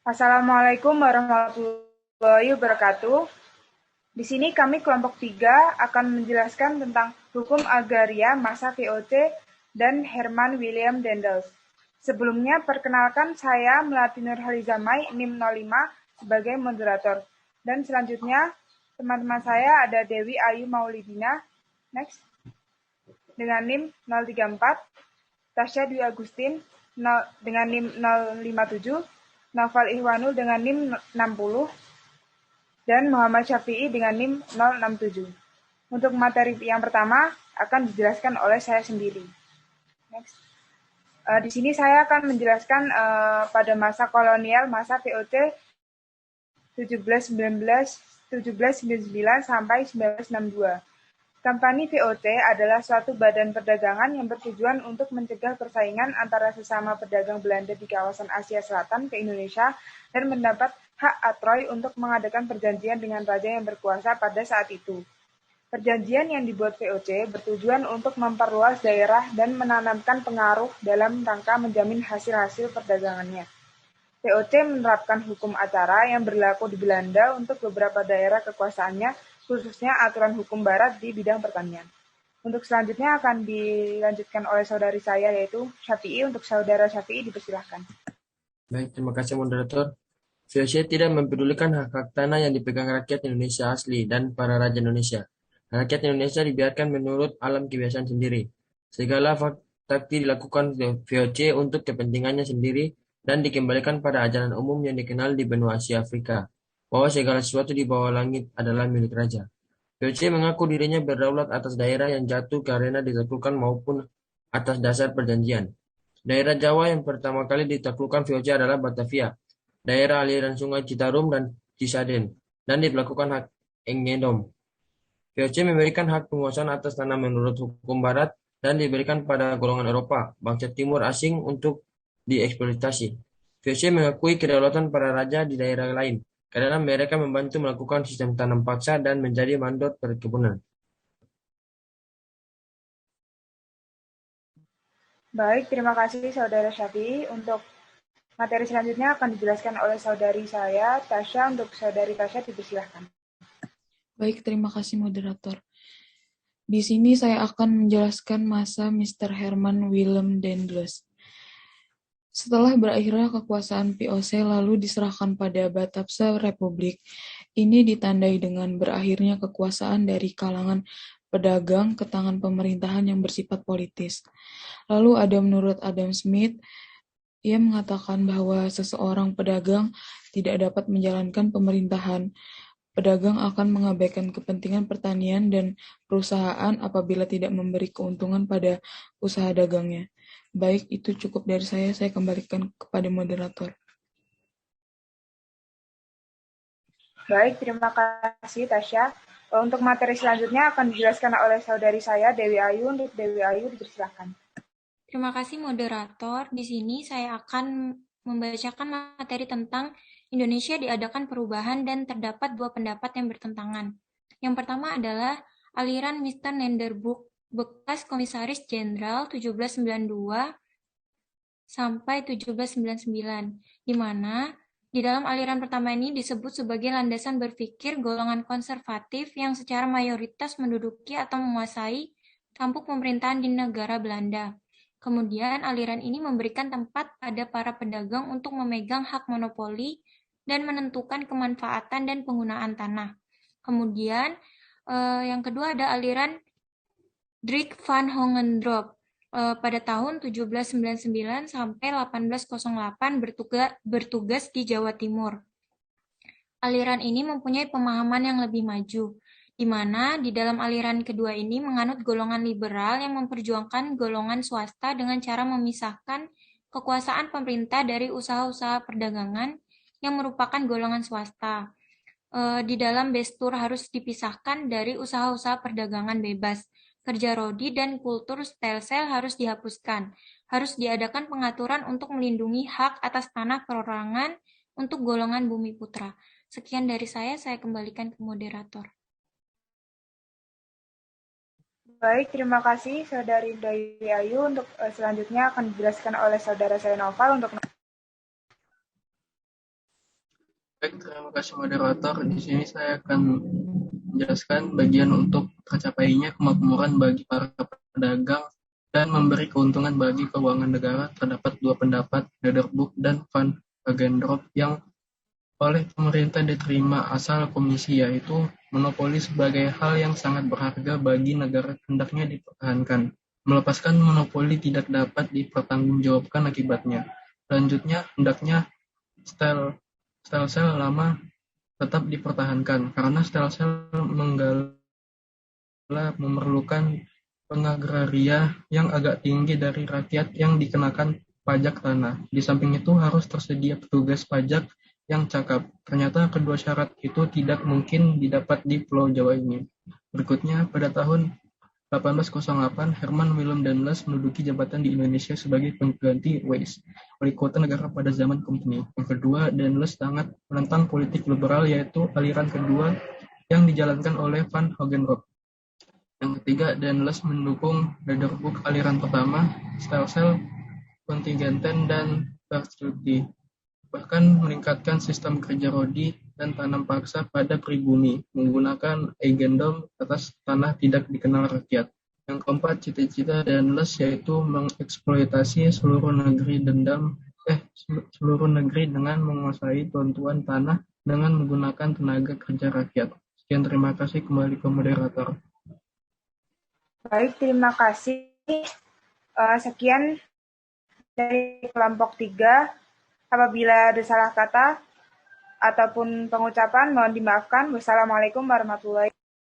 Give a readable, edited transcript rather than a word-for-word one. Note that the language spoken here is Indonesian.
Assalamualaikum warahmatullahi wabarakatuh. Di sini kami kelompok 3 akan menjelaskan tentang hukum agraria masa VOC dan Herman William Dendels. Sebelumnya, perkenalkan saya Melati Nurhalizamai, NIM 05 sebagai moderator. Dan selanjutnya, teman-teman saya ada Dewi Ayu Maulidina, next, dengan NIM 034, Tasya Dwi Agustin dengan NIM 057, Naufal Ihwanul dengan NIM 60, dan Muhammad Syafi'i dengan NIM 067. Untuk materi yang pertama akan dijelaskan oleh saya sendiri. Next. Di sini saya akan menjelaskan pada masa kolonial, masa VOC 1799 sampai 1962. Kampani VOC adalah suatu badan perdagangan yang bertujuan untuk mencegah persaingan antara sesama pedagang Belanda di kawasan Asia Selatan ke Indonesia dan mendapat hak atroy untuk mengadakan perjanjian dengan raja yang berkuasa pada saat itu. Perjanjian yang dibuat VOC bertujuan untuk memperluas daerah dan menanamkan pengaruh dalam rangka menjamin hasil-hasil perdagangannya. VOC menerapkan hukum acara yang berlaku di Belanda untuk beberapa daerah kekuasaannya, khususnya aturan hukum barat di bidang pertanian. Untuk selanjutnya akan dilanjutkan oleh saudari saya, yaitu Syafi'i. Untuk saudara Syafi'i dipersilahkan. Baik, terima kasih moderator. VOC tidak mempedulikan hak-hak tanah yang dipegang rakyat Indonesia asli dan para raja Indonesia. Rakyat Indonesia dibiarkan menurut alam kebiasaan sendiri. Segala taktik dilakukan VOC untuk kepentingannya sendiri dan dikembalikan pada ajaran umum yang dikenal di benua Asia Afrika, bahwa segala sesuatu di bawah langit adalah milik raja. VOC mengaku dirinya berdaulat atas daerah yang jatuh karena ditaklukkan maupun atas dasar perjanjian. Daerah Jawa yang pertama kali ditaklukkan VOC adalah Batavia, daerah aliran Sungai Citarum dan Cisadane, dan diberlakukan hak Engendom. VOC memberikan hak penguasaan atas tanah menurut hukum Barat dan diberikan pada golongan Eropa, bangsa Timur asing untuk dieksploitasi. VOC mengakui kedaulatan para raja di daerah lain, karena mereka membantu melakukan sistem tanam paksa dan menjadi mandor perkebunan. Baik, terima kasih saudara Syafi'i. Untuk materi selanjutnya akan dijelaskan oleh saudari saya, Tasya. Untuk saudari Tasya dipersilahkan. Baik, terima kasih moderator. Di sini saya akan menjelaskan masa Mr. Herman Willem Dendels. Setelah berakhirnya kekuasaan VOC lalu diserahkan pada Batavia Republik, ini ditandai dengan berakhirnya kekuasaan dari kalangan pedagang ke tangan pemerintahan yang bersifat politis. Lalu ada menurut Adam Smith, ia mengatakan bahwa seseorang pedagang tidak dapat menjalankan pemerintahan. Pedagang akan mengabaikan kepentingan pertanian dan perusahaan apabila tidak memberi keuntungan pada usaha dagangnya. Baik, itu cukup dari saya kembalikan kepada moderator. Baik, terima kasih Tasya. Untuk materi selanjutnya akan dijelaskan oleh saudari saya, Dewi Ayu. Untuk Dewi Ayu dipersilahkan. Terima kasih moderator. Di sini saya akan membacakan materi tentang Indonesia diadakan perubahan dan terdapat dua pendapat yang bertentangan. Yang pertama adalah aliran Mr. Nenderbroek, bekas Komisaris Jenderal 1792 sampai 1799, di mana di dalam aliran pertama ini disebut sebagai landasan berpikir golongan konservatif yang secara mayoritas menduduki atau menguasai tampuk pemerintahan di negara Belanda. Kemudian aliran ini memberikan tempat pada para pedagang untuk memegang hak monopoli dan menentukan kemanfaatan dan penggunaan tanah. Kemudian yang kedua ada aliran Drik van Hogendorp pada tahun 1799 sampai 1808 bertugas di Jawa Timur. Aliran ini mempunyai pemahaman yang lebih maju, di mana di dalam aliran kedua ini menganut golongan liberal yang memperjuangkan golongan swasta dengan cara memisahkan kekuasaan pemerintah dari usaha-usaha perdagangan yang merupakan golongan swasta. Di dalam Bestur harus dipisahkan dari usaha-usaha perdagangan bebas. Kerja rodi dan kultur stelsel harus dihapuskan. Harus diadakan pengaturan untuk melindungi hak atas tanah perorangan untuk golongan bumi putra. Sekian dari saya kembalikan ke moderator. Baik, terima kasih saudari Dewi Ayu. Untuk selanjutnya akan dijelaskan oleh saudara saya Noval. Untuk Baik, terima kasih moderator. Di sini saya akan menjelaskan bagian untuk tercapainya kemakmuran bagi para pedagang dan memberi keuntungan bagi keuangan negara. Terdapat dua pendapat, Lederbook dan Van Hagendorp, yang oleh pemerintah diterima asal komisi, yaitu monopoli sebagai hal yang sangat berharga bagi negara hendaknya dipertahankan. Melepaskan monopoli tidak dapat dipertanggungjawabkan akibatnya. Selanjutnya, hendaknya sel lama tetap dipertahankan, karena sel memerlukan pengagraria yang agak tinggi dari rakyat yang dikenakan pajak tanah. Di samping itu harus tersedia petugas pajak yang cakap. Ternyata kedua syarat itu tidak mungkin didapat di Pulau Jawa ini. Berikutnya, pada tahun 1808, Herman Willem Daendels menduduki jabatan di Indonesia sebagai pengganti Wijs, wali kota negara pada zaman Company. Yang kedua, Daendels sangat menentang politik liberal, yaitu aliran kedua yang dijalankan oleh Van Hogenrop. Yang ketiga, Daendels mendukung Lederbook aliran pertama, Stelsel, Kontingenten, dan Verstudi. Bahkan meningkatkan sistem kerja rodi dan tanam paksa pada pribumi, menggunakan eigendom atas tanah tidak dikenal rakyat. Yang keempat, cita-cita Daendels yaitu mengeksploitasi seluruh negeri dengan menguasai tuan-tuan tanah dengan menggunakan tenaga kerja rakyat. Sekian, terima kasih. Kembali ke moderator. Baik, terima kasih. Sekian dari kelompok 3. Apabila ada salah kata ataupun pengucapan, mohon dimaafkan. Wassalamualaikum warahmatullahi wabarakatuh.